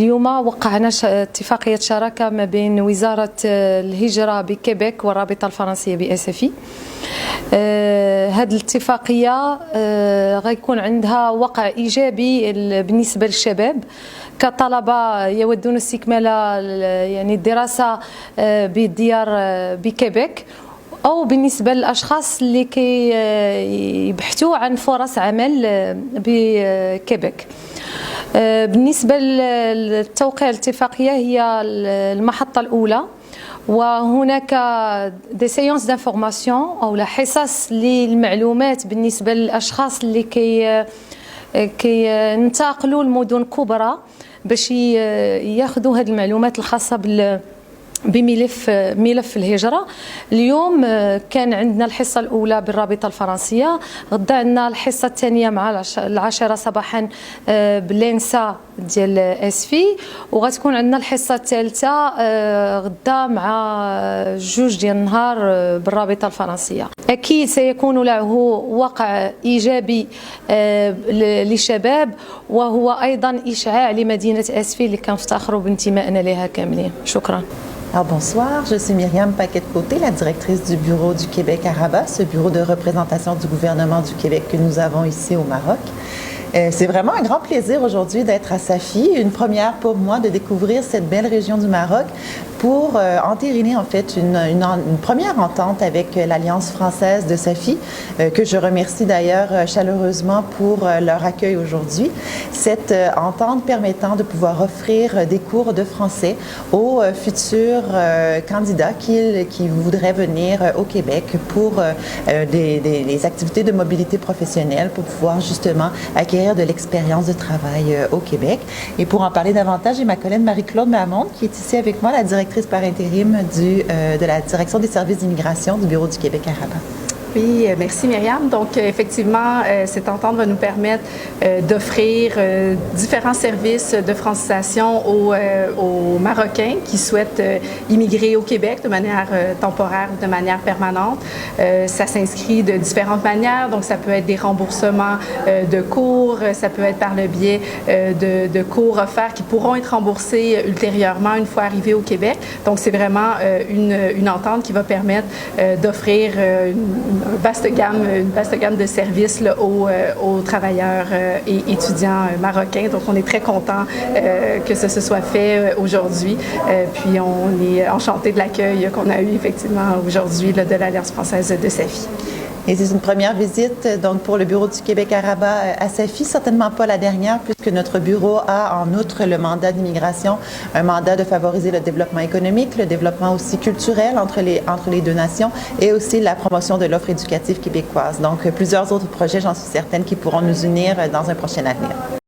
اليوم وقعنا اتفاقية شراكة ما بين وزارة الهجرة بكيبيك والرابطة الفرنسية بSFI. هذه الاتفاقية غيكون عندها وقع إيجابي بالنسبة للشباب كطلبة يودون استكمال يعني الدراسة بالديار بكيبيك، أو بالنسبة للأشخاص اللي يبحثوا عن فرص عمل بكيبيك. بالنسبة للتوقيع الاتفاقية هي المحطة الأولى، وهناك دي سيونس دانفورماسيون أو حصص للمعلومات بالنسبة للأشخاص اللي ينتقلوا لمدن كبرى باش ياخذوا هذه المعلومات الخاصة بملف الهجرة. اليوم كان عندنا الحصة الأولى بالرابطة الفرنسية، غدا عندنا الحصة الثانية مع 10 صباحا باللينسا ديال SFI، وغتكون عندنا الحصة الثالثة غدا مع 2 ديال النهار بالرابطة الفرنسية. أكيد سيكون له وقع إيجابي للشباب، وهو أيضا إشعاع لمدينة SFI اللي كنفتخروا بانتمائنا لها كاملين. شكرا. Alors bonsoir, je suis Myriam Paquet-Côté, la directrice du bureau du Québec à Rabat, ce bureau de représentation du gouvernement du Québec que nous avons ici au Maroc. C'est vraiment un grand plaisir aujourd'hui d'être à Safi, une première pour moi de découvrir cette belle région du Maroc pour entériner en fait une première entente avec l'Alliance française de Safi, que je remercie d'ailleurs chaleureusement pour leur accueil aujourd'hui. Cette entente permettant de pouvoir offrir des cours de français aux futurs candidats qui voudraient venir au Québec pour des activités de mobilité professionnelle, pour pouvoir justement acquérir de l'expérience de travail au Québec. Et pour en parler davantage, j'ai ma collègue Marie-Claude Mamonde qui est ici avec moi, la directrice par intérim de la direction des services d'immigration du bureau du Québec à Rabat. Oui, merci Myriam. Donc, effectivement, cette entente va nous permettre d'offrir différents services de francisation aux Marocains qui souhaitent immigrer au Québec de manière temporaire ou de manière permanente. Ça s'inscrit de différentes manières. Donc, ça peut être des remboursements de cours, ça peut être par le biais de cours offerts qui pourront être remboursés ultérieurement une fois arrivés au Québec. Donc, c'est vraiment une entente qui va permettre d'offrir une vaste gamme de services là, aux travailleurs et étudiants marocains. Donc, on est très content que ce se soit fait aujourd'hui. Puis, on est enchanté de l'accueil qu'on a eu effectivement aujourd'hui de l'Alliance française de Safi. Et c'est une première visite donc pour le bureau du Québec à Rabat à Safi, certainement pas la dernière, puisque notre bureau a en outre le mandat d'immigration, un mandat de favoriser le développement économique, le développement aussi culturel entre les deux nations, et aussi la promotion de l'offre éducative québécoise. Donc plusieurs autres projets, j'en suis certaine, qui pourront nous unir dans un prochain avenir.